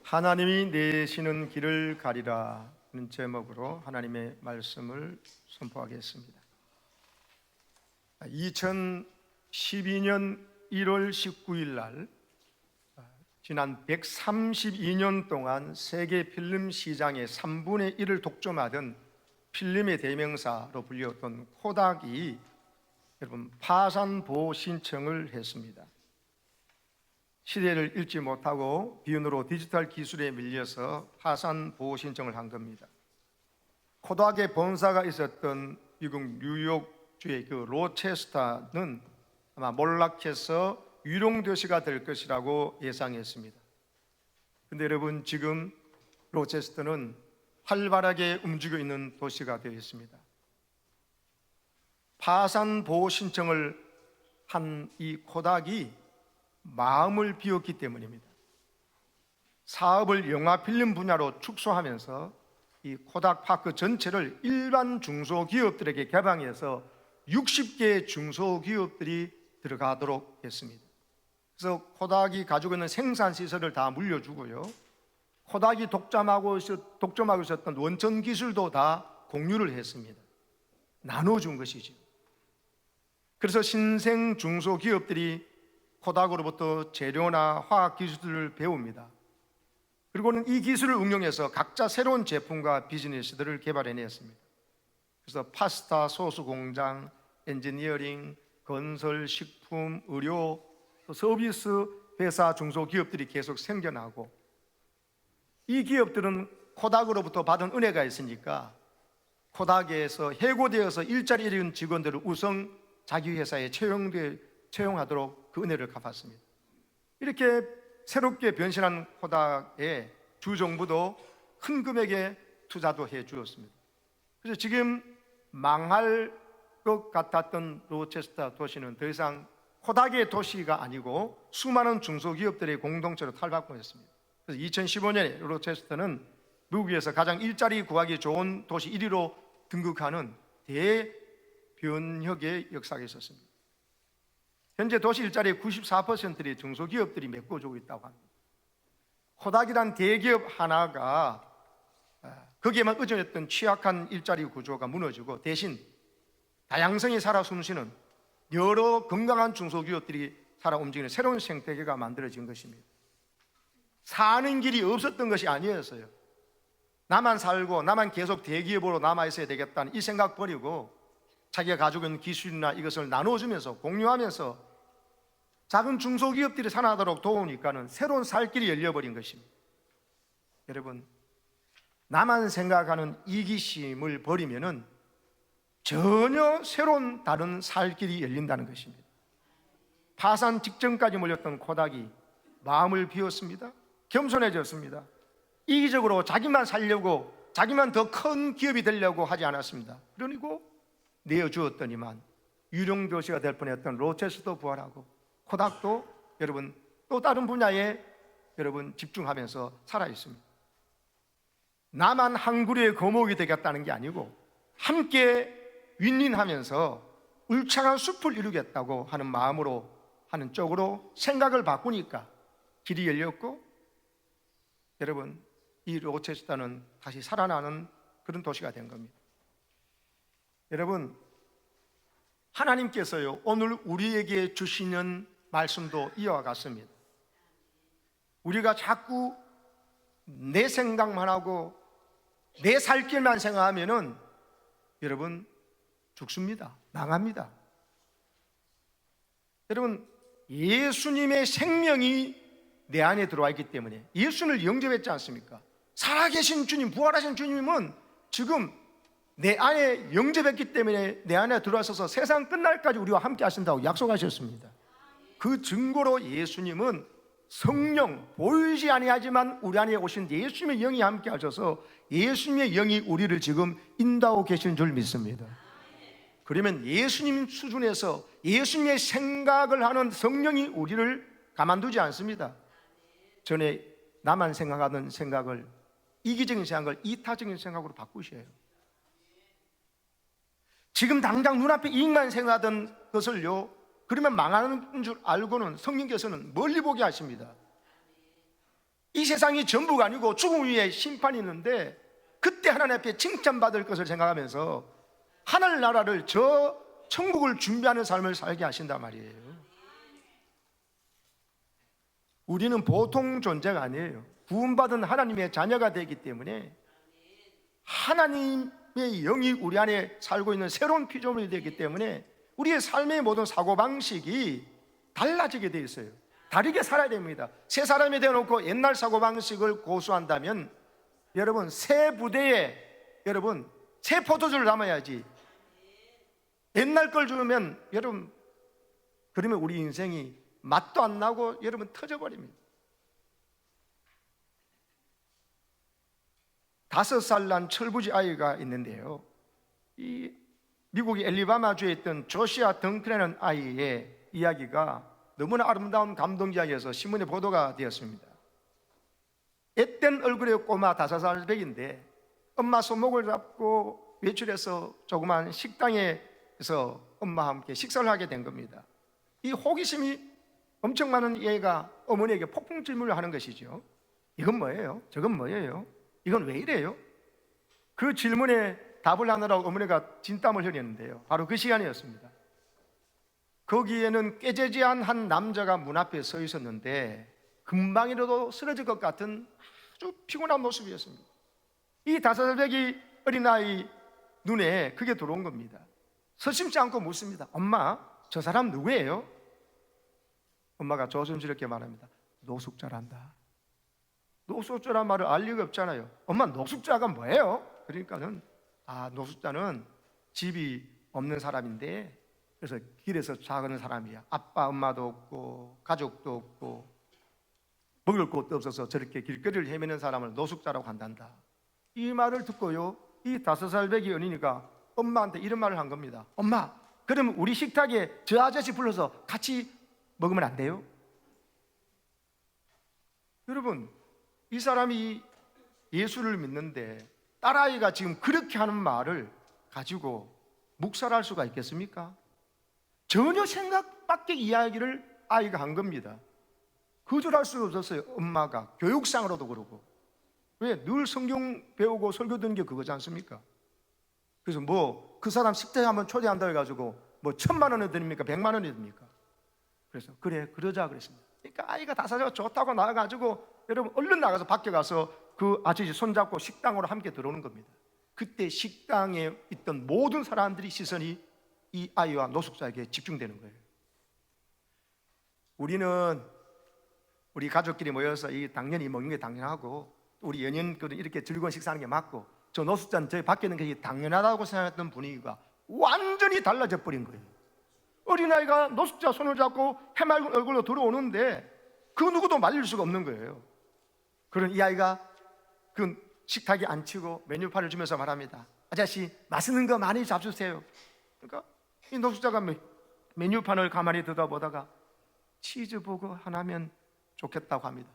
하나님이 내시는 길을 가리라 는 제목으로 하나님의 말씀을 선포하겠습니다. 2012년 1월 19일 날 지난 132년 동안 세계 필름 시장의 3분의 1을 독점하던 필름의 대명사로 불렸던 코닥이 여러분 파산 보호 신청을 했습니다. 시대를 읽지 못하고 비운으로 디지털 기술에 밀려서 파산 보호 신청을 한 겁니다. 코닥의 본사가 있었던 미국 뉴욕주의 그 로체스터는 아마 몰락해서 유령도시가 될 것이라고 예상했습니다. 그런데 여러분, 지금 로체스터는 활발하게 움직여 있는 도시가 되어 있습니다. 파산 보호 신청을 한 이 코닥이 마음을 비웠기 때문입니다. 사업을 영화 필름 분야로 축소하면서 이 코닥 파크 전체를 일반 중소기업들에게 개방해서 60개의 중소기업들이 들어가도록 했습니다. 그래서 코닥이 가지고 있는 생산시설을 다 물려주고요, 코닥이 독점하고 있었던 원천 기술도 다 공유를 했습니다. 나눠준 것이죠. 그래서 신생 중소기업들이 코닥으로부터 재료나 화학 기술을 배웁니다. 그리고는 이 기술을 응용해서 각자 새로운 제품과 비즈니스들을 개발해냈습니다. 그래서 파스타, 소스 공장, 엔지니어링, 건설, 식품, 의료, 서비스 회사 중소기업들이 계속 생겨나고, 이 기업들은 코닥으로부터 받은 은혜가 있으니까 코닥에서 해고되어서 일자리 잃은 직원들을 우선 자기 회사에 채용하도록 그 은혜를 갚았습니다. 이렇게 새롭게 변신한 코닥의 주정부도 큰 금액의 투자도 해 주었습니다. 그래서 지금 망할 것 같았던 로체스터 도시는 더 이상 코닥의 도시가 아니고 수많은 중소기업들의 공동체로 탈바꿈했습니다. 그래서 2015년에 로체스터는 미국에서 가장 일자리 구하기 좋은 도시 1위로 등극하는 대변혁의 역사가 있었습니다. 현재 도시 일자리의 94%를 중소기업들이 메꿔주고 있다고 합니다. 코닥이란 대기업 하나가 거기에만 의존했던 취약한 일자리 구조가 무너지고 대신 다양성이 살아 숨쉬는 여러 건강한 중소기업들이 살아 움직이는 새로운 생태계가 만들어진 것입니다. 사는 길이 없었던 것이 아니었어요. 나만 살고 나만 계속 대기업으로 남아있어야 되겠다는 이 생각 버리고 자기가 가지고 있는 기술이나 이것을 나눠주면서 공유하면서 작은 중소기업들이 살아나도록 도우니까는 새로운 살 길이 열려버린 것입니다. 여러분, 나만 생각하는 이기심을 버리면은 전혀 새로운 다른 살 길이 열린다는 것입니다. 파산 직전까지 몰렸던 코닥이 마음을 비웠습니다. 겸손해졌습니다. 이기적으로 자기만 살려고, 자기만 더 큰 기업이 되려고 하지 않았습니다. 그러니까 내어주었더니만 유령도시가 될 뻔했던 로체스터도 부활하고 코닥도 여러분 또 다른 분야에 여러분 집중하면서 살아있습니다. 나만 한 그루의 거목이 되겠다는 게 아니고 함께 윈윈하면서 울창한 숲을 이루겠다고 하는 마음으로 하는 쪽으로 생각을 바꾸니까 길이 열렸고, 여러분 이 로체스터는 다시 살아나는 그런 도시가 된 겁니다. 여러분, 하나님께서요 오늘 우리에게 주시는 말씀도 이와 같습니다. 우리가 자꾸 내 생각만 하고 내 살 길만 생각하면은 여러분 죽습니다. 망합니다. 여러분, 예수님의 생명이 내 안에 들어와 있기 때문에 예수님을 영접했지 않습니까? 살아계신 주님, 부활하신 주님은 지금 내 안에 영접했기 때문에 내 안에 들어와서 세상 끝날까지 우리와 함께 하신다고 약속하셨습니다. 그 증거로 예수님은 성령, 보이지 아니하지만 우리 안에 오신 예수님의 영이 함께 하셔서 예수님의 영이 우리를 지금 인도하고 계시는 줄 믿습니다. 그러면 예수님 수준에서 예수님의 생각을 하는 성령이 우리를 가만두지 않습니다. 전에 나만 생각하던 생각을, 이기적인 생각을 이타적인 생각으로 바꾸셔요. 지금 당장 눈앞에 이익만 생각하던 것을요, 그러면 망하는 줄 알고는 성령께서는 멀리 보게 하십니다. 이 세상이 전부가 아니고 죽음 위에 심판이 있는데 그때 하나님 앞에 칭찬받을 것을 생각하면서 하늘나라를, 저 천국을 준비하는 삶을 살게 하신단 말이에요. 우리는 보통 존재가 아니에요. 구원받은 하나님의 자녀가 되기 때문에 하나님의 영이 우리 안에 살고 있는 새로운 피조물이 되기 때문에 우리의 삶의 모든 사고방식이 달라지게 되어 있어요. 다르게 살아야 됩니다. 새 사람이 되어놓고 옛날 사고방식을 고수한다면 여러분, 새 부대에 여러분 새 포도주를 담아야지 옛날 걸 주면 여러분, 그러면 우리 인생이 맛도 안 나고 여러분 터져버립니다. 5살 난 철부지 아이가 있는데요, 이 미국의 엘리바마주에 있던 조시아 덩크라는 아이의 이야기가 너무나 아름다운 감동 이야기여서 신문에 보도가 되었습니다. 앳된 얼굴의 꼬마 5살 백인데 엄마 손목을 잡고 외출해서 조그만 식당에서 엄마와 함께 식사를 하게 된 겁니다. 이 호기심이 엄청 많은 얘가 어머니에게 폭풍 질문을 하는 것이죠. 이건 뭐예요? 저건 뭐예요? 이건 왜 이래요? 그 질문에 답을 하느라고 어머니가 진땀을 흘렸는데요, 바로 그 시간이었습니다. 거기에는 꾀재재한 한 남자가 문 앞에 서 있었는데 금방이라도 쓰러질 것 같은 아주 피곤한 모습이었습니다. 이 5살배기 어린아이 눈에 그게 들어온 겁니다. 서심지 않고 묻습니다. 엄마, 저 사람 누구예요? 엄마가 조심스럽게 말합니다. 노숙자란다. 노숙자란 말을 알 리가 없잖아요. 엄마, 노숙자가 뭐예요? 그러니까는 노숙자는 집이 없는 사람인데 그래서 길에서 자그는 사람이야. 아빠 엄마도 없고 가족도 없고 먹을 것도 없어서 저렇게 길거리를 헤매는 사람을 노숙자라고 한단다. 이 말을 듣고요, 이 5살 배기 어린이가 엄마한테 이런 말을 한 겁니다. 엄마, 그럼 우리 식탁에 저 아저씨 불러서 같이 먹으면 안 돼요? 여러분, 이 사람이 예수를 믿는데 딸아이가 지금 그렇게 하는 말을 가지고 묵살할 수가 있겠습니까? 전혀 생각 밖의 이야기를 아이가 한 겁니다. 거절할 수가 없었어요. 엄마가 교육상으로도 그러고. 왜? 늘 성경 배우고 설교 듣는 게 그거지 않습니까? 그래서 그 사람 식당에 한번 초대한다 해가지고 1,000만 원이 드립니까? 100만 원이 드립니까? 그래서 그래, 그러자 그랬습니다. 그러니까 아이가 5살 좋다고 나와가지고 여러분 얼른 나가서 밖에 가서 그 아저씨 손잡고 식당으로 함께 들어오는 겁니다. 그때 식당에 있던 모든 사람들이 시선이 이 아이와 노숙자에게 집중되는 거예요. 우리는 우리 가족끼리 모여서 당연히 먹는 게 당연하고 우리 연인들은 이렇게 즐거운 식사하는 게 맞고, 저 노숙자는 저희 밖에 있는 게 당연하다고 생각했던 분위기가 완전히 달라져 버린 거예요. 어린아이가 노숙자 손을 잡고 해맑은 얼굴로 들어오는데 그 누구도 말릴 수가 없는 거예요. 그런 이 아이가 그 식탁에 앉히고 메뉴판을 주면서 말합니다. 아저씨, 맛있는 거 많이 잡수세요. 그러니까 이 노숙자가 메뉴판을 가만히 들여다보다가 치즈버거 하나면 좋겠다고 합니다.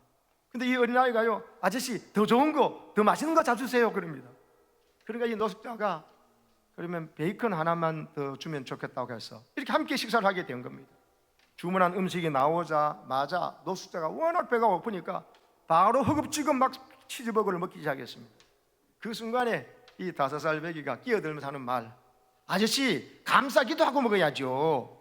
근데 이 어린아이가요, 아저씨 더 좋은 거, 더 맛있는 거 잡수세요 그럽니다. 그러니까 이 노숙자가 그러면 베이컨 하나만 더 주면 좋겠다고 해서 이렇게 함께 식사를 하게 된 겁니다. 주문한 음식이 나오자마자 노숙자가 워낙 배가 고프니까 바로 허겁지겁 막 치즈버거를 먹기 시작했습니다. 그 순간에 이 5살 배기가 끼어들면서 하는 말, 아저씨 감사기도 하고 먹어야죠.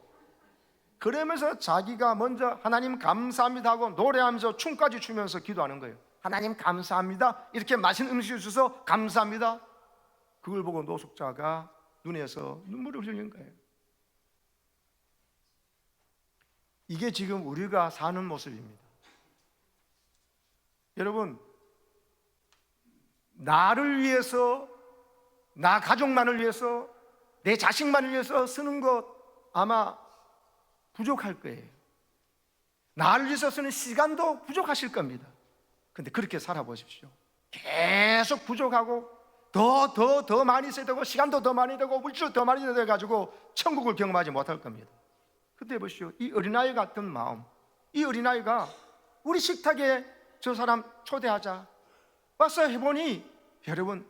그러면서 자기가 먼저 하나님 감사합니다 하고 노래하면서 춤까지 추면서 기도하는 거예요. 하나님 감사합니다, 이렇게 맛있는 음식을 주셔서 감사합니다. 그걸 보고 노숙자가 눈에서 눈물을 흘리는 거예요. 이게 지금 우리가 사는 모습입니다. 여러분, 나를 위해서, 나 가족만을 위해서, 내 자식만을 위해서 쓰는 것 아마 부족할 거예요. 나를 위해서 쓰는 시간도 부족하실 겁니다. 근데 그렇게 살아보십시오. 계속 부족하고 더 많이 써야 되고 시간도 더 많이 되고 물질도 더 많이 돼가지고 천국을 경험하지 못할 겁니다. 그때 보시오, 이 어린아이 같은 마음, 이 어린아이가 우리 식탁에 저 사람 초대하자 와서 해보니 여러분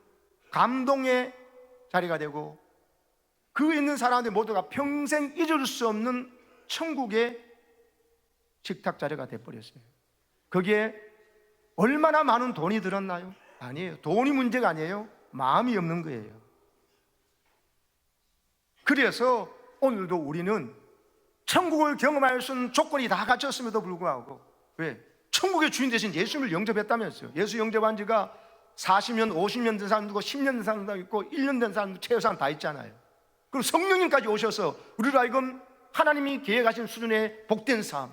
감동의 자리가 되고 그 있는 사람들 모두가 평생 잊을 수 없는 천국의 식탁 자리가 돼버렸어요. 거기에 얼마나 많은 돈이 들었나요? 아니에요. 돈이 문제가 아니에요. 마음이 없는 거예요. 그래서 오늘도 우리는 천국을 경험할 수 있는 조건이 다 갖췄음에도 불구하고, 왜? 천국의 주인 대신 예수님을 영접했다면서요. 예수 영접한 지가 40년, 50년 된 사람도 있고 10년 된 사람도 있고 1년 된 사람도 최소한 다 있잖아요. 그리고 성령님까지 오셔서 우리로 하여금 하나님이 계획하신 수준의 복된 삶,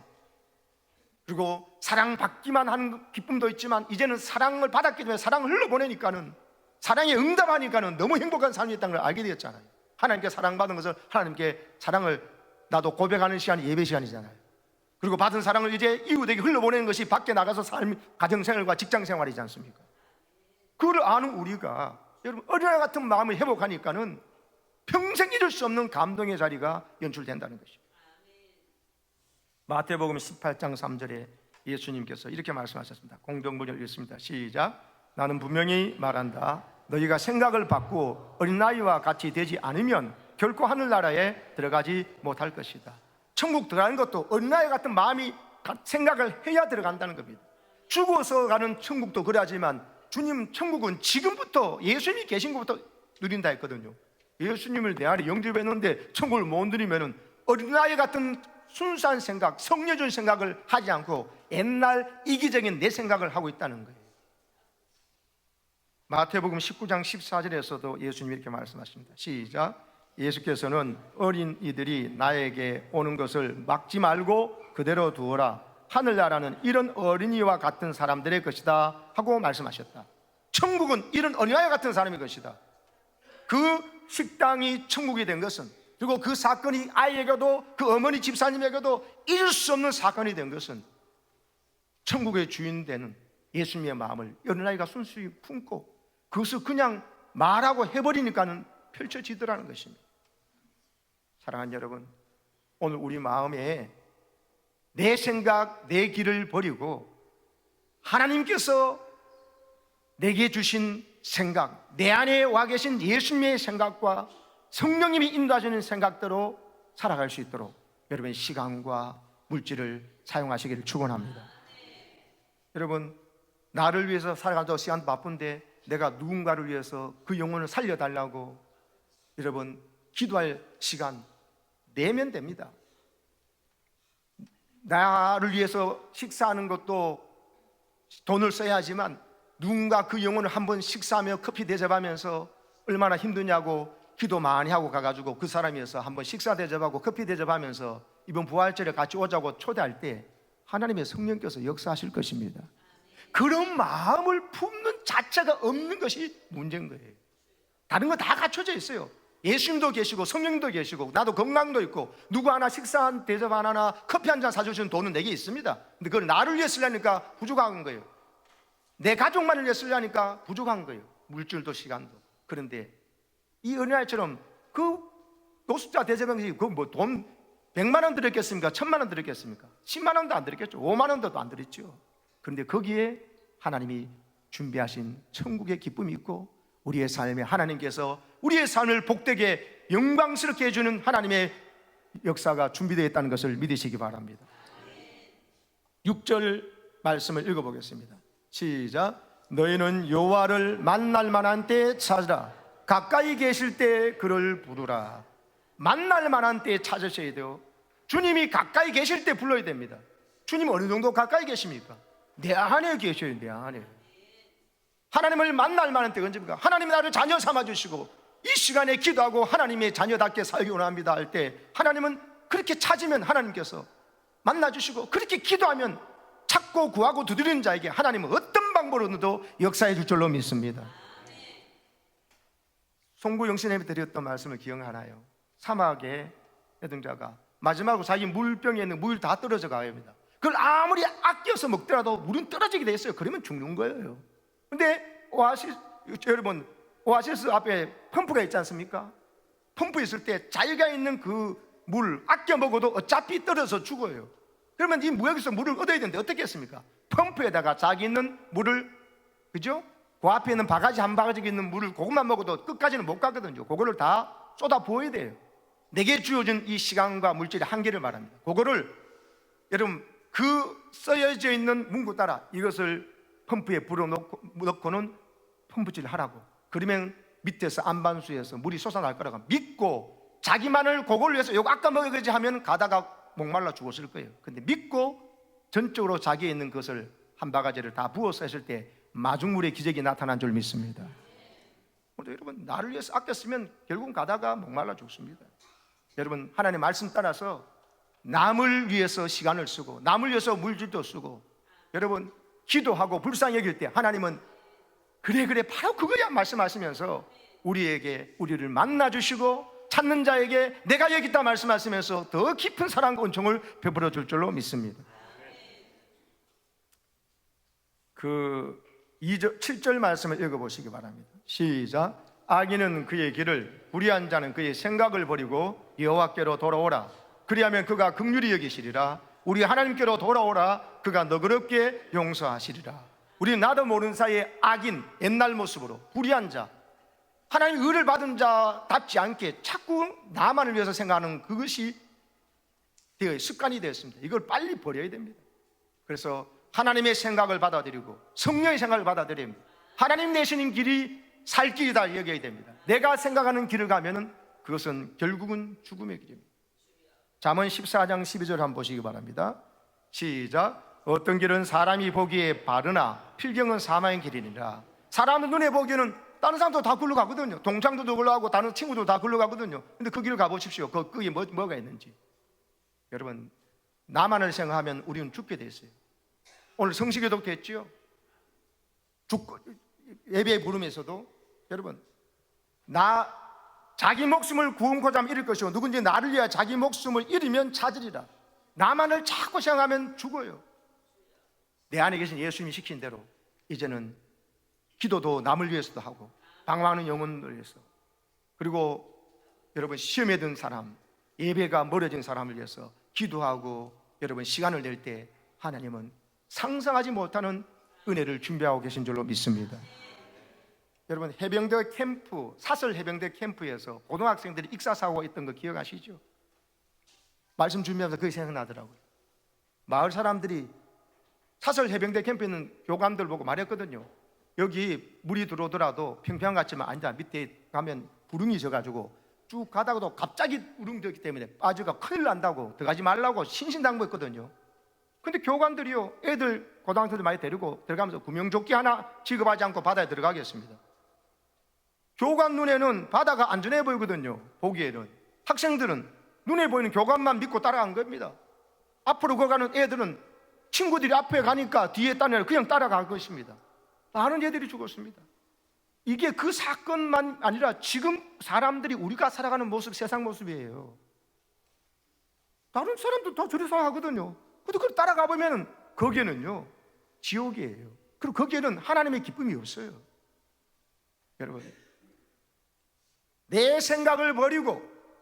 그리고 사랑받기만 하는 기쁨도 있지만 이제는 사랑을 받았기 때문에 사랑을 흘러보내니까는, 사랑에 응답하니까는 너무 행복한 삶이 있다는 걸 알게 되었잖아요. 하나님께 사랑받은 것을 하나님께 사랑을 나도 고백하는 시간이 예배 시간이잖아요. 그리고 받은 사랑을 이제 이웃에게 흘러보내는 것이 밖에 나가서 삶, 가정생활과 직장생활이지 않습니까? 그걸 아는 우리가, 여러분, 어린아이 같은 마음을 회복하니까는 평생 잊을 수 없는 감동의 자리가 연출된다는 것입니다. 마태복음 18장 3절에 예수님께서 이렇게 말씀하셨습니다. 공동번역을 읽습니다. 시작. 나는 분명히 말한다. 너희가 생각을 바꾸어 어린아이와 같이 되지 않으면 결코 하늘나라에 들어가지 못할 것이다. 천국 들어가는 것도 어린아이 같은 마음이, 생각을 해야 들어간다는 겁니다. 죽어서 가는 천국도 그러하지만 주님 천국은 지금부터, 예수님이 계신 것부터 누린다 했거든요. 예수님을 내 안에 영접했는데 천국을 못 누리면 어린아이 같은 순수한 생각, 성려준 생각을 하지 않고 옛날 이기적인 내 생각을 하고 있다는 거예요. 마태복음 19장 14절에서도 예수님이 이렇게 말씀하십니다. 시작. 예수께서는 어린이들이 나에게 오는 것을 막지 말고 그대로 두어라. 하늘나라는 이런 어린이와 같은 사람들의 것이다 하고 말씀하셨다. 천국은 이런 어린아이 같은 사람의 것이다. 그 식당이 천국이 된 것은, 그리고 그 사건이 아이에게도 그 어머니 집사님에게도 잊을 수 없는 사건이 된 것은, 천국의 주인 되는 예수님의 마음을 어린아이가 순수히 품고 그것을 그냥 말하고 해버리니까는 펼쳐지더라는 것입니다. 사랑하는 여러분, 오늘 우리 마음에 내 생각, 내 길을 버리고 하나님께서 내게 주신 생각, 내 안에 와 계신 예수님의 생각과 성령님이 인도하시는 생각대로 살아갈 수 있도록 여러분의 시간과 물질을 사용하시기를 축원합니다. 여러분, 나를 위해서 살아가도 시간 바쁜데 내가 누군가를 위해서 그 영혼을 살려달라고 여러분 기도할 시간 내면 됩니다. 나를 위해서 식사하는 것도 돈을 써야 하지만 누군가 그 영혼을 한번 식사하며 커피 대접하면서 얼마나 힘드냐고 기도 많이 하고 가가지고 그 사람이 위해서 한번 식사 대접하고 커피 대접하면서 이번 부활절에 같이 오자고 초대할 때 하나님의 성령께서 역사하실 것입니다. 그런 마음을 품는 자체가 없는 것이 문제인 거예요. 다른 거 다 갖춰져 있어요. 예수님도 계시고 성령님도 계시고 나도 건강도 있고 누구 하나 식사 대접 하나나 커피 한 잔 사주시는 돈은 내게 있습니다. 근데 그걸 나를 위해 쓰려니까 부족한 거예요. 내 가족만을 위해 쓰려니까 부족한 거예요. 물질도 시간도. 그런데 이 어린아이처럼 그 노숙자 대접행시 그 뭐 돈 100만 원 들었겠습니까? 1000만 원 들었겠습니까? 10만 원도 안 들었겠죠. 5만 원도 안 들었죠. 그런데 거기에 하나님이 준비하신 천국의 기쁨이 있고 우리의 삶에 하나님께서 우리의 삶을 복되게 영광스럽게 해주는 하나님의 역사가 준비되어 있다는 것을 믿으시기 바랍니다. 6절 말씀을 읽어보겠습니다. 시작. 너희는 여호와를 만날 만한 때에 찾으라. 가까이 계실 때 그를 부르라. 만날 만한 때에 찾으셔야 돼요. 주님이 가까이 계실 때 불러야 됩니다. 주님 어느 정도 가까이 계십니까? 내 안에 계셔요. 내 안에. 하나님을 만날 만한 때가 언제입니까? 하나님이 나를 자녀 삼아주시고 이 시간에 기도하고 하나님의 자녀답게 살기 원합니다 할 때 하나님은 그렇게 찾으면 하나님께서 만나주시고 그렇게 기도하면 찾고 구하고 두드리는 자에게 하나님은 어떤 방법으로도 역사해 줄 줄로 믿습니다. 송구 영신님이 드렸던 말씀을 기억하나요? 사막에 여등자가 마지막으로 자기 물병에 있는 물 다 떨어져 가야 합니다. 그걸 아무리 아껴서 먹더라도 물은 떨어지게 돼 있어요. 그러면 죽는 거예요. 근데 여러분 오아시스 앞에 펌프가 있지 않습니까? 펌프 있을 때 자기가 있는 그 물 아껴 먹어도 어차피 떨어져 죽어요. 그러면 이 무역에서 물을 얻어야 되는데 어떻게 했습니까? 펌프에다가 자기 있는 물을, 그죠? 그 앞에 있는 바가지 한 바가지 있는 물을 그것만 먹어도 끝까지는 못 가거든요. 그거를 다 쏟아 부어야 돼요. 내게 주어진 이 시간과 물질의 한계를 말합니다. 그거를 여러분 그 써여져 있는 문구 따라 이것을 펌프에 불어 넣고는 펌프질을 하라고. 그러면 밑에서 안반수에서 물이 솟아날 거라고 믿고 자기만을 그걸 위해서 요거 아까 먹어야지 하면 가다가 목말라 죽었을 거예요. 근데 믿고 전적으로 자기에 있는 것을 한 바가지를 다 부어서 했을 때 마중물의 기적이 나타난 줄 믿습니다. 여러분, 나를 위해서 아껴 쓰면 결국은 가다가 목말라 죽습니다. 여러분, 하나님의 말씀 따라서 남을 위해서 시간을 쓰고 남을 위해서 물질도 쓰고, 여러분 기도하고 불쌍히 여길 때 하나님은 그래 바로 그거야 말씀하시면서 우리를 만나주시고 찾는 자에게 내가 여기 있다 말씀하시면서 더 깊은 사랑과 은총을 베풀어 줄 줄로 믿습니다. 그 7절 말씀을 읽어보시기 바랍니다. 시작. 악인은 그의 길을, 불의한 자는 그의 생각을 버리고 여호와께로 돌아오라. 그리하면 그가 긍휼히 여기시리라. 우리 하나님께로 돌아오라. 그가 너그럽게 용서하시리라. 우리는 나도 모르는 사이에 악인, 옛날 모습으로 불의한 자, 하나님 의를 받은 자답지 않게 자꾸 나만을 위해서 생각하는 그것이 습관이 되었습니다. 이걸 빨리 버려야 됩니다. 그래서 하나님의 생각을 받아들이고 성령의 생각을 받아들입니다. 하나님 내시는 길이 살 길이다 여겨야 됩니다. 내가 생각하는 길을 가면은 그것은 결국은 죽음의 길입니다. 잠언 14장 12절 한번 보시기 바랍니다. 시작. 어떤 길은 사람이 보기에 바르나 필경은 사망의 길이니라. 사람은 눈에 보기에는 다른 사람도 다 굴러 가거든요. 동창도 굴러 가고 다른 친구도 다 굴러 가거든요. 근데 그 길을 가보십시오. 거기에 뭐가 있는지. 여러분, 나만을 생각하면 우리는 죽게 돼 있어요. 오늘 성시교독도 했지요. 예배 부름에서도 여러분, 자기 목숨을 구원코자 하면 잃을 것이고 누군지 나를 위하여 자기 목숨을 잃으면 찾으리라. 나만을 자꾸 생각하면 죽어요. 내 안에 계신 예수님이 시킨 대로 이제는 기도도 남을 위해서도 하고 방황하는 영혼을 위해서, 그리고 여러분 시험에 든 사람, 예배가 멀어진 사람을 위해서 기도하고 여러분 시간을 낼 때 하나님은 상상하지 못하는 은혜를 준비하고 계신 줄로 믿습니다. 여러분, 해병대 캠프, 사설 해병대 캠프에서 고등학생들이 익사사고가 있던 거 기억하시죠? 말씀 준비하면서 그게 생각나더라고요. 마을 사람들이 사설 해병대 캠프에 있는 교관들 보고 말했거든요. 여기 물이 들어오더라도 평평한 것 같지만 아니다, 밑에 가면 부릉이 져가지고 쭉 가다가도 갑자기 우릉되기 때문에 빠져가 큰일 난다고 들어가지 말라고 신신당부했거든요. 근데 교관들이요, 애들 고등학생들 많이 데리고 들어가면서 구명조끼 하나 지급하지 않고 바다에 들어가겠습니다. 교관 눈에는 바다가 안전해 보이거든요. 보기에는 학생들은 눈에 보이는 교관만 믿고 따라간 겁니다. 앞으로 걸어가는 애들은 친구들이 앞에 가니까 뒤에 따라 그냥 따라갈 것입니다. 많은 애들이 죽었습니다. 이게 그 사건만 아니라 지금 사람들이 우리가 살아가는 모습, 세상 모습이에요. 다른 사람도 다 저리 살아가거든요. 근데 그걸 따라가 보면 거기에는요 지옥이에요. 그리고 거기에는 하나님의 기쁨이 없어요. 여러분, 내 생각을 버리고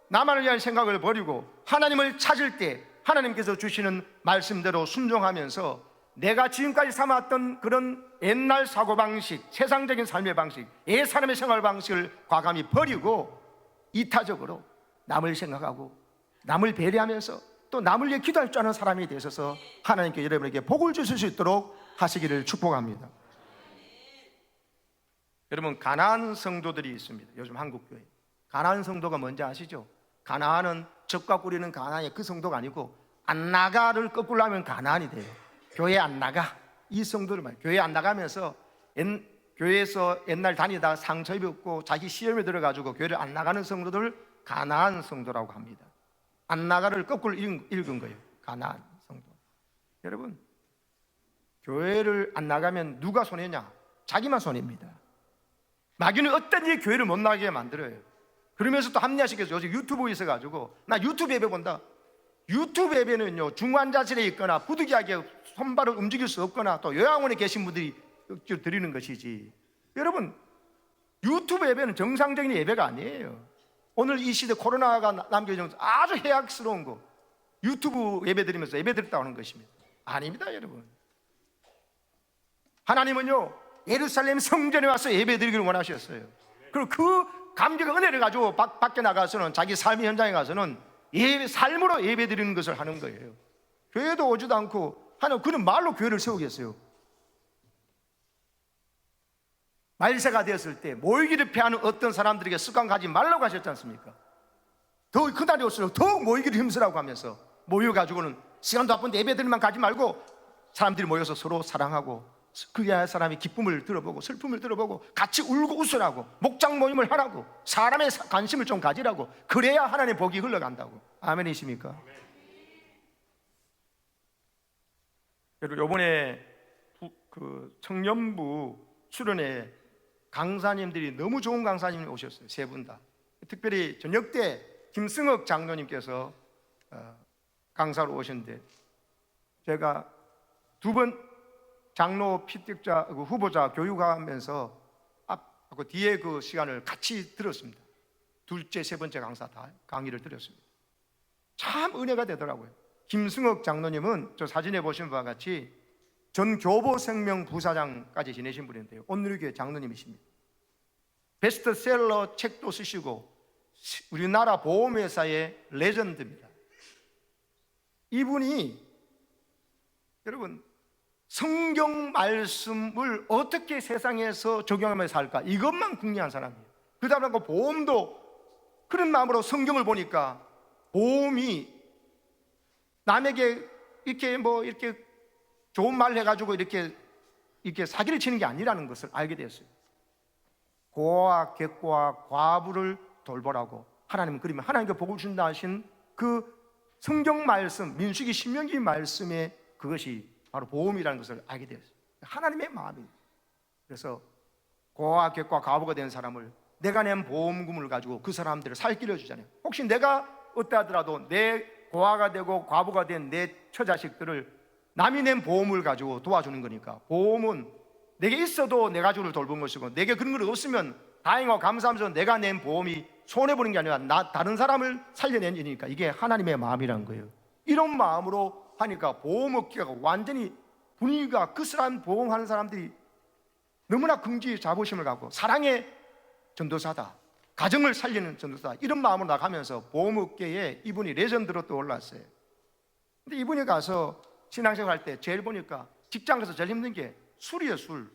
나만을 위한 생각을 버리고 하나님을 찾을 때 하나님께서 주시는 말씀대로 순종하면서 내가 지금까지 삼았던 그런 옛날 사고방식, 세상적인 삶의 방식, 옛 사람의 생활 방식을 과감히 버리고 이타적으로 남을 생각하고 남을 배려하면서 또 남을 위해 기도할 줄 아는 사람이 되셔서 하나님께 여러분에게 복을 주실 수 있도록 하시기를 축복합니다. 여러분, 가나안 성도들이 있습니다. 요즘 한국교회 가나안 성도가 뭔지 아시죠? 가나안은 적과 꾸리는 가나안의 그 성도가 아니고 안나가를 거꾸로 하면 가나안이 돼요. 교회 안 나가, 이 성도를 말해요. 교회 안 나가면서 교회에서 옛날 다니다가 상처 입었고 자기 시험에 들어가지고 교회를 안 나가는 성도들 가나안 성도라고 합니다. 안 나가를 거꾸로 읽은 거예요. 가나안 성도. 여러분, 교회를 안 나가면 누가 손해냐? 자기만 손해입니다. 마귀는 어떤지 교회를 못 나가게 만들어요. 그러면서 또 합리화시켜서 요즘 유튜브에 있어가지고 나 유튜브 예배 본다. 유튜브 예배는요, 중환자실에 있거나 부득이하게 손발을 움직일 수 없거나 또 요양원에 계신 분들이 드리는 것이지. 여러분, 유튜브 예배는 정상적인 예배가 아니에요. 오늘 이 시대 코로나가 남겨진 아주 해악스러운 거, 유튜브 예배 드리면서 예배 드렸다고 하는 것입니다. 아닙니다, 여러분. 하나님은요, 예루살렘 성전에 와서 예배 드리기를 원하셨어요. 그리고 그 감격 은혜를 가지고 밖에 나가서는 자기 삶의 현장에 가서는 삶으로 예배 드리는 것을 하는 거예요. 교회도 오지도 않고 하는, 그는 말로 교회를 세우겠어요. 말세가 되었을 때 모이기를 피하는 어떤 사람들에게 습관 가지 말라고 하셨지 않습니까? 더 그날이 올수록 더욱 모이기를 힘쓰라고 하면서 모여가지고는 시간도 바쁜데 예배드리만 가지 말고 사람들이 모여서 서로 사랑하고 그래야 사람이 기쁨을 들어보고 슬픔을 들어보고 같이 울고 웃으라고 목장 모임을 하라고 사람의 관심을 좀 가지라고 그래야 하나님의 복이 흘러간다고. 아멘이십니까? 그리고 요번에 그 청년부 수련회 강사님들이 너무 좋은 강사님이 오셨어요. 세 분 다. 특별히 저녁 때 김승혁 장로님께서 강사로 오셨는데 제가 두 번 장로 피택자 후보자 교육하면서 그 뒤에 그 시간을 같이 들었습니다. 둘째, 세 번째 강사 다 강의를 들었습니다. 참 은혜가 되더라고요. 김승혁 장로님은 저 사진에 보신 바와 같이 전 교보생명 부사장까지 지내신 분인데요. 온누리교회 장로님이십니다. 베스트셀러 책도 쓰시고 우리나라 보험회사의 레전드입니다. 이분이 여러분 성경 말씀을 어떻게 세상에서 적용하면서 살까 이것만 궁리한 사람이에요. 그 다음에 보험도 그런 마음으로 성경을 보니까 보험이 남에게 이렇게 좋은 말 해가지고 이렇게 사기를 치는 게 아니라는 것을 알게 되었어요. 고아와 객고와 과부를 돌보라고 하나님은 그러면 하나님께 복을 준다 하신 그 성경 말씀 민수기 신명기 말씀에 그것이 바로 보험이라는 것을 알게 되었어요. 하나님의 마음이에요. 그래서 고아와 객고와 과부가 된 사람을 내가 낸 보험금을 가지고 그 사람들을 살 길을 주잖아요. 혹시 내가 어떠하더라도 내 고아가 되고 과부가 된 내 처자식들을 남이 낸 보험을 가지고 도와주는 거니까 보험은 내게 있어도 내 가족을 돌본 것이고 내게 그런 걸 없으면 다행하고 감사하면서 내가 낸 보험이 손해보는 게 아니라 다른 사람을 살려낸 일이니까 이게 하나님의 마음이라는 거예요. 이런 마음으로 하니까 보험업계가 완전히 분위기가 그 사람 보험하는 사람들이 너무나 긍지 자부심을 갖고 사랑의 전도사다, 가정을 살리는 전도사다 이런 마음으로 나가면서 보험업계에 이분이 레전드로 떠올랐어요. 근데 이분이 가서 신앙생활 할 때 제일 보니까 직장 가서 제일 힘든 게 술이에요. 술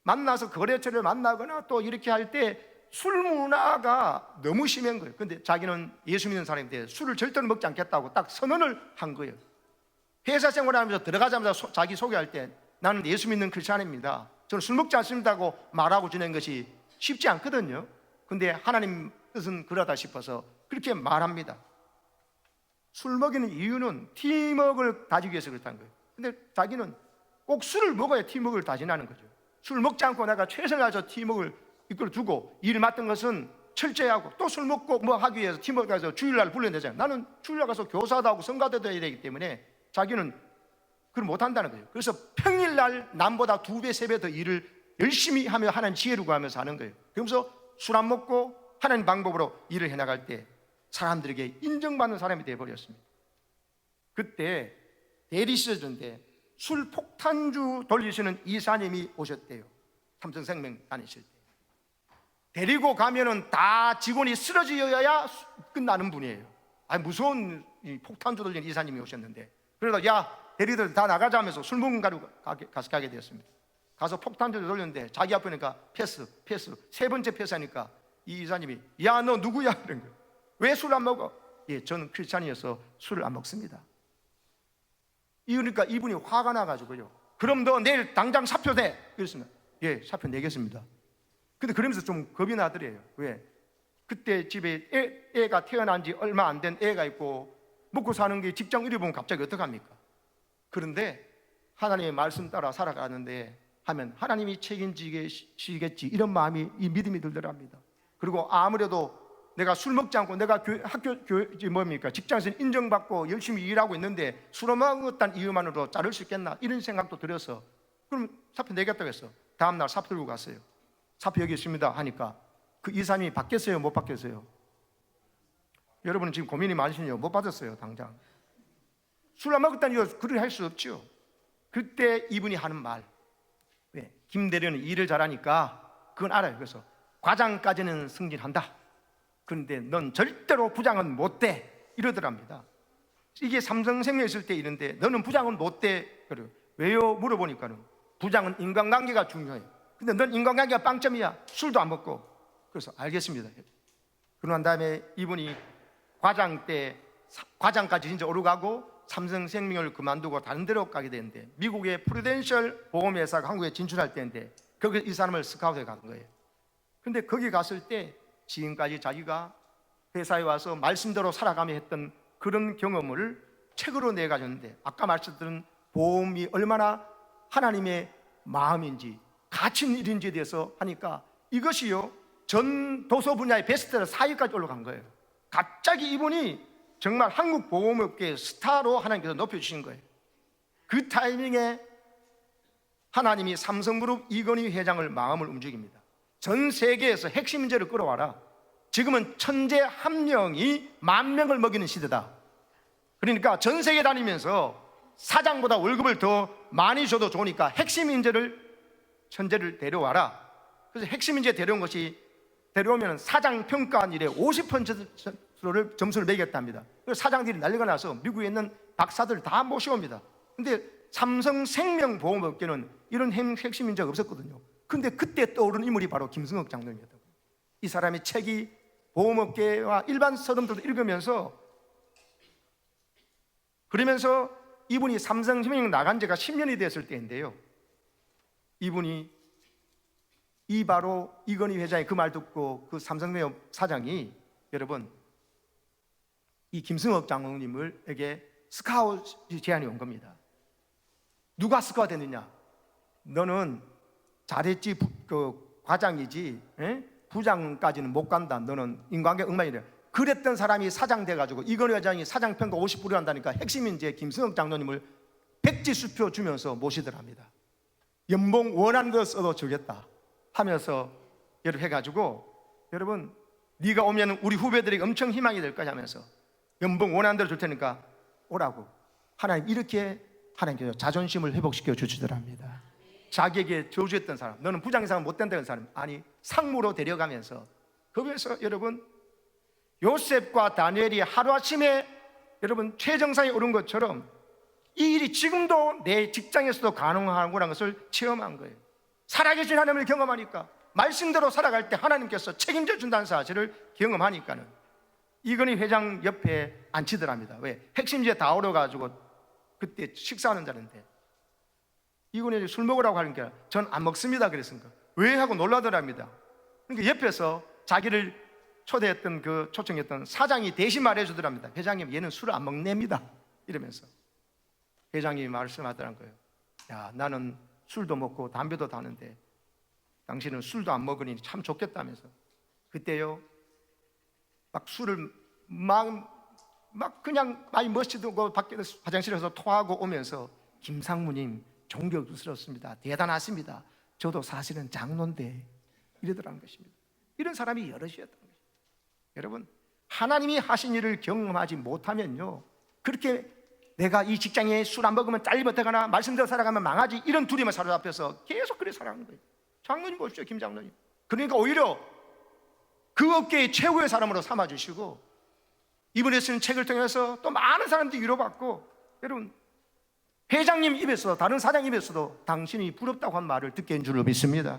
만나서 거래처를 만나거나 또 이렇게 할 때 술 문화가 너무 심한 거예요. 근데 자기는 예수 믿는 사람인데 술을 절대로 먹지 않겠다고 딱 선언을 한 거예요. 회사 생활하면서 들어가자마자 자기 소개할 때 나는 예수 믿는 크리스찬입니다, 저는 술 먹지 않습니다고 말하고 지낸 것이 쉽지 않거든요. 근데 하나님 뜻은 그러다 싶어서 그렇게 말합니다. 술 먹이는 이유는 팀워크를 다지기 위해서 그렇다는 거예요. 근데 자기는 꼭 술을 먹어야 팀워크를 다진다는 거죠. 술 먹지 않고 내가 최선을 다해서 팀워크를 이끌어두고 일 맡은 것은 철저히 하고 또 술 먹고 뭐 하기 위해서 팀워크 가서 주일날 불러내잖아요. 나는 주일날 가서 교사도 하고 성가대도 해야 되기 때문에 자기는 그걸 못한다는 거예요. 그래서 평일날 남보다 2배, 3배 더 일을 열심히 하며 하나님 지혜를 구하면서 하는 거예요. 그러면서 술 안 먹고 하나님 방법으로 일을 해나갈 때 사람들에게 인정받는 사람이 되어버렸습니다. 그때 대리시절인데 술 폭탄주 돌리시는 이사님이 오셨대요. 삼성생명 다니실 때 데리고 가면은 다 직원이 쓰러져야 끝나는 분이에요. 무서운 폭탄주 돌리는 이사님이 오셨는데 그래서 야 대리들 다 나가자 하면서 술 먹은 가지고 가게 되었습니다. 가서 폭탄주를 돌렸는데 자기 앞이니까 패스 세 번째 패스하니까 이 이사님이 야 너 누구야? 그런 거예요. 왜 술 안 먹어? 예, 저는 크리스찬이어서 술을 안 먹습니다. 그러니까 이분이 화가 나가지고요. 그럼 너 내일 당장 사표 내. 그랬습니다. 예, 사표 내겠습니다. 근데 그러면서 좀 겁이 나더래요. 왜? 그때 집에 애가 태어난 지 얼마 안 된 애가 있고 먹고 사는 게 직장 잃어보면 갑자기 어떡합니까? 그런데 하나님의 말씀 따라 살아가는데 하면 하나님이 책임지겠지 이런 마음이 이 믿음이 들더랍니다. 그리고 아무래도 내가 술 먹지 않고 내가 직장에서 인정받고 열심히 일하고 있는데 술을 먹었다는 이유만으로 자를 수 있겠나 이런 생각도 들어서 그럼 사표 내겠다고 했어. 다음날 사표 들고 갔어요. 사표 여기 있습니다 하니까 그 이사님이 받겠어요 못 받겠어요? 여러분은 지금 고민이 많으시네요. 못 받았어요. 당장 술 안 먹었다는 이유 그를 할 수 없죠. 그때 이분이 하는 말, 왜? 김 대리는 일을 잘하니까 그건 알아요. 그래서 과장까지는 승진한다. 그런데 넌 절대로 부장은 못 돼 이러더랍니다. 이게 삼성생명에 있을 때 이런데 너는 부장은 못 돼. 그래요. 왜요? 물어보니까는 부장은 인간관계가 중요해요. 근데 넌 인간관계가 빵점이야. 술도 안 먹고. 그래서 알겠습니다. 그러고 난 다음에 이분이 과장까지 진짜 오르가고 삼성생명을 그만두고 다른 데로 가게 되는데, 미국의 프루덴셜 보험회사가 한국에 진출할 때인데 거기 이 사람을 스카우트해 간 거예요. 근데 거기 갔을 때 지금까지 자기가 회사에 와서 말씀대로 살아가며 했던 그런 경험을 책으로 내가졌는데, 아까 말씀드린 보험이 얼마나 하나님의 마음인지 가치 일인지에 대해서 하니까 이것이요 전 도서 분야의 베스트셀러 4위까지 올라간 거예요. 갑자기 이분이 정말 한국 보험업계의 스타로 하나님께서 높여주신 거예요. 그 타이밍에 하나님이 삼성그룹 이건희 회장을 마음을 움직입니다. 전 세계에서 핵심 인재를 끌어와라. 지금은 천재 한 명이 10,000명을 먹이는 시대다. 그러니까 전 세계 다니면서 사장보다 월급을 더 많이 줘도 좋으니까 핵심 인재를, 천재를 데려와라. 그래서 핵심 인재 데려온 것이, 데려오면 사장 평가일에 50%를 점수를 매겼답니다. 그래서 사장들이 난리가 나서 미국에 있는 박사들 다 모셔옵니다. 근데 삼성생명 보험업계는 이런 핵심 인재가 없었거든요. 근데 그때 떠오른 인물이 바로 김승옥 장로님이었다고요. 이 사람의 책이 보험업계와 일반 사람들도 읽으면서, 그러면서 이분이 삼성생명 나간 지가 10년이 됐을 때인데요, 이분이 이 바로 이건희 회장의 그 말 듣고 그 삼성생명 사장이, 여러분, 이 김승옥 장로님에게 스카우트 제안이 온 겁니다. 누가 스카우트 됐느냐? 너는 잘했지, 과장이지, 부장까지는 못 간다. 너는 인간관계 엉망이래. 그랬던 사람이 사장 돼가지고 이건희 회장이 사장 평가 50% 한다니까 핵심 인재 김승옥 장로님을 백지수표 주면서 모시더랍니다. 연봉 원하는 거 써도 주겠다 하면서 여러분 해가지고, 여러분 네가 오면 우리 후배들이 엄청 희망이 될 거야 하면서 연봉 원하는 대로 줄 테니까 오라고 하나님, 이렇게 하나님께서 자존심을 회복시켜 주시더랍니다. 자기에게 저주했던 사람, 너는 부장 이상은 못 된다는 사람, 아니 상무로 데려가면서, 거기에서 여러분 요셉과 다니엘이 하루아침에 여러분 최정상에 오른 것처럼 이 일이 지금도 내 직장에서도 가능한 거라는 것을 체험한 거예요. 살아계신 하나님을 경험하니까, 말씀대로 살아갈 때 하나님께서 책임져 준다는 사실을 경험하니까는 이건희 회장 옆에 앉히더랍니다. 왜? 핵심지에 다 오러가지고 그때 식사하는 자리인데 이건희 술 먹으라고 하니까 전 안 먹습니다 그랬으니까 왜? 하고 놀라더랍니다. 그러니까 옆에서 자기를 초대했던 그 초청했던 사장이 대신 말해주더랍니다. 회장님, 얘는 술을 안 먹냅니다 이러면서 회장님이 말씀하더란 거예요. 야, 나는 술도 먹고 담배도 다는데 당신은 술도 안 먹으니 참 좋겠다면서. 그때요 막 술을 막 그냥 많이 멋지고 밖에 화장실에서 토하고 오면서, 김상무님 존경스럽습니다, 대단하십니다, 저도 사실은 장로인데, 이러더라는 것입니다. 이런 사람이 여럿이었다는 것입니다. 여러분, 하나님이 하신 일을 경험하지 못하면요, 그렇게 내가 이 직장에 술 안 먹으면 잘리버터가나 말씀대로 살아가면 망하지, 이런 두려움에 사로잡혀서 계속 그렇게 살아가는 거예요. 장로님 보십시오, 김 장로님. 그러니까 오히려 그 업계의 최고의 사람으로 삼아주시고, 이분이 쓰는 책을 통해서 또 많은 사람들이 위로받고, 여러분 회장님 입에서, 다른 사장 입에서도 당신이 부럽다고 한 말을 듣게 한 줄로 믿습니다.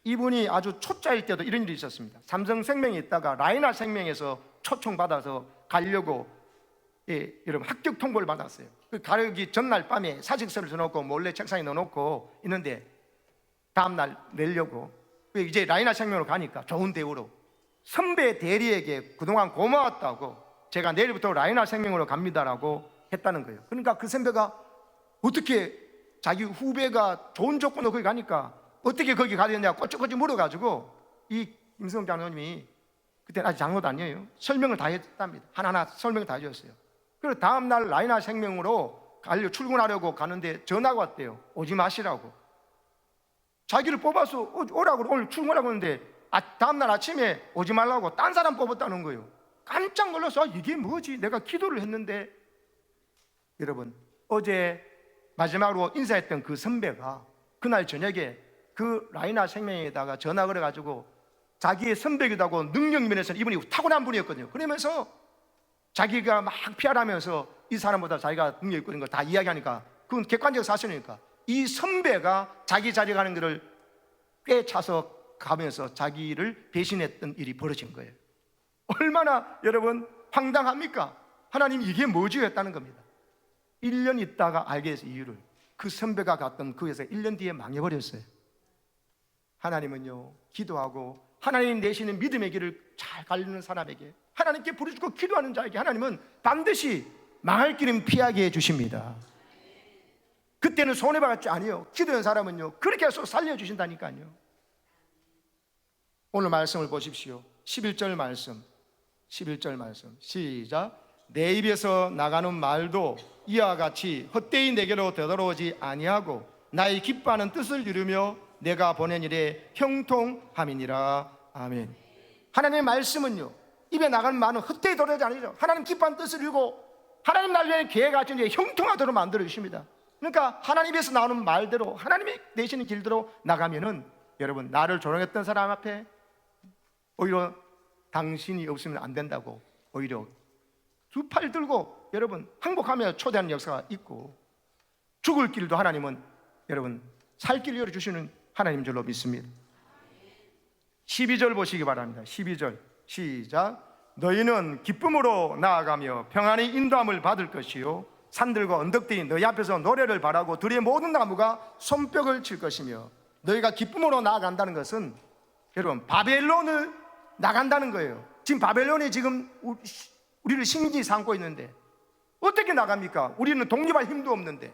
이분이 아주 초짜일 때도 이런 일이 있었습니다. 삼성생명에 있다가 라이나 생명에서 초청받아서 가려고, 여러분 합격 통보를 받았어요. 그 가려기 전날 밤에 사직서를 써놓고 몰래 책상에 넣어놓고 있는데, 다음날 내려고 이제 라이나 생명으로 가니까 좋은 대우로 선배 대리에게 그동안 고마웠다고, 제가 내일부터 라이나 생명으로 갑니다라고 했다는 거예요. 그러니까 그 선배가 어떻게, 자기 후배가 좋은 조건으로 거기 가니까 어떻게 거기 가려냐고 꼬치꼬치 물어가지고, 이 김승옥 장로님이 그때는 아직 장로도 아니에요, 설명을 다 했답니다. 하나하나 설명을 다 해줬어요. 그리고 다음날 라이나 생명으로 출근하려고 가는데 전화가 왔대요. 오지 마시라고. 자기를 뽑아서 오라고, 오늘 출근하라고 했는데 다음날 아침에 오지 말라고 딴 사람 뽑았다는 거예요. 깜짝 놀라서 이게 뭐지? 내가 기도를 했는데. 여러분, 어제 마지막으로 인사했던 그 선배가 그날 저녁에 그 라이나 생명에다가 전화 걸어가지고 자기의 선배기도 하고 능력 면에서는 이분이 타고난 분이었거든요. 그러면서 자기가 막 피하라면서 이 사람보다 자기가 능력 있고 이런 거 다 이야기하니까, 그건 객관적 사실이니까 이 선배가 자기 자리 가는 것을 꿰차서 가면서 자기를 배신했던 일이 벌어진 거예요. 얼마나 여러분 황당합니까? 하나님 이게 뭐지? 했다는 겁니다. 1년 있다가 알게 해서 이유를, 그 선배가 갔던 그 회사 1년 뒤에 망해버렸어요. 하나님은요, 기도하고 하나님 내시는 믿음의 길을 잘 가르는 사람에게, 하나님께 부르짖고 기도하는 자에게 하나님은 반드시 망할 길은 피하게 해주십니다. 그때는 손해볼 줄 아니에요. 기도한 사람은요, 그렇게 해서 살려주신다니까요. 오늘 말씀을 보십시오. 11절 말씀, 11절 말씀 시작. 내 입에서 나가는 말도 이와 같이 헛되이 내게로 되돌아오지 아니하고 나의 기뻐하는 뜻을 이루며 내가 보낸 일에 형통함이니라. 아멘. 하나님의 말씀은요, 입에 나가는 말은 헛되이 돌아오지 아니죠. 하나님 기뻐하는 뜻을 이루고 하나님 나름의 계획을 가진 형통하도록 만들어 주십니다. 그러니까 하나님 입에서 나오는 말대로, 하나님이 내시는 길대로 나가면은 여러분, 나를 조롱했던 사람 앞에 오히려 당신이 없으면 안 된다고 오히려 두 팔 들고 여러분 항복하며 초대하는 역사가 있고, 죽을 길도 하나님은 여러분 살 길을 열어주시는 하나님 줄로 믿습니다. 12절 보시기 바랍니다. 12절 시작. 너희는 기쁨으로 나아가며 평안히 인도함을 받을 것이요 산들과 언덕들이 너희 앞에서 노래를 바라고 들의 모든 나무가 손뼉을 칠 것이며. 너희가 기쁨으로 나아간다는 것은 여러분 바벨론을 나간다는 거예요. 지금 바벨론이 지금 우리를 식민지 삼고 있는데 어떻게 나갑니까? 우리는 독립할 힘도 없는데.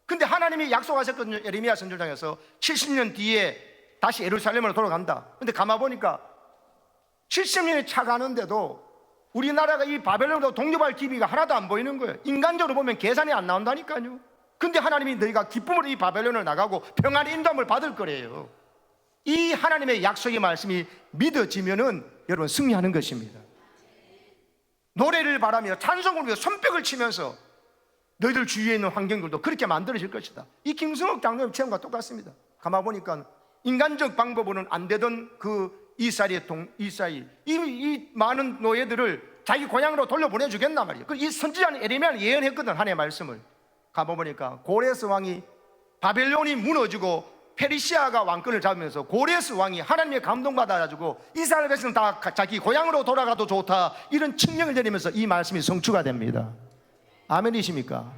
근데 하나님이 약속하셨거든요. 예레미야 선지자에서 70년 뒤에 다시 예루살렘으로 돌아간다. 근데 가만 보니까 70년이 차가는데도 우리나라가 이 바벨론으로 독립할 기미가 하나도 안 보이는 거예요. 인간적으로 보면 계산이 안 나온다니까요. 근데 하나님이 너희가 기쁨으로 이 바벨론을 나가고 평안의 인도함을 받을 거래요. 이 하나님의 약속의 말씀이 믿어지면은 여러분 승리하는 것입니다. 노래를 바라며 찬송을 위해 손뼉을 치면서 너희들 주위에 있는 환경들도 그렇게 만들어질 것이다. 이 김승옥 장로님 체험과 똑같습니다. 가만 보니까 인간적 방법으로는 안 되던 그 이스라엘 이 많은 노예들을 자기 고향으로 돌려보내주겠단 말이에요. 이 선지자는 예레미야는 예언했거든. 하나님의 말씀을 가만 보니까 고레스 왕이 바벨론이 무너지고 페르시아가 왕권을 잡으면서 고레스 왕이 하나님의 감동받아가지고 이스라엘 백성은 다 자기 고향으로 돌아가도 좋다 이런 칙령을 내리면서 이 말씀이 성취가 됩니다. 아멘이십니까?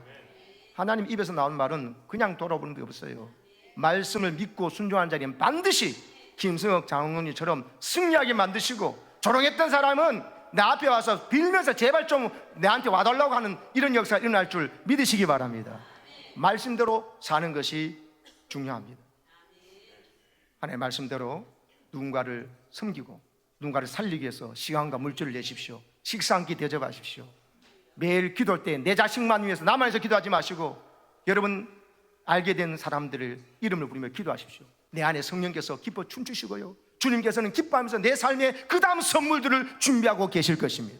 하나님 입에서 나온 말은 그냥 돌아보는 게 없어요. 말씀을 믿고 순종하는 자리는 반드시 김승혁 장로님처럼 승리하게 만드시고, 조롱했던 사람은 내 앞에 와서 빌면서 제발 좀 내한테 와달라고 하는 이런 역사가 일어날 줄 믿으시기 바랍니다. 말씀대로 사는 것이 중요합니다. 하나님의 말씀대로 누군가를 섬기고 누군가를 살리기 위해서 시간과 물질을 내십시오. 식사 한 끼 대접하십시오. 매일 기도할 때 내 자식만 위해서 나만 위해서 기도하지 마시고 여러분 알게 된 사람들을 이름을 부르며 기도하십시오. 내 안에 성령께서 기뻐 춤추시고요, 주님께서는 기뻐하면서 내 삶에 그 다음 선물들을 준비하고 계실 것입니다.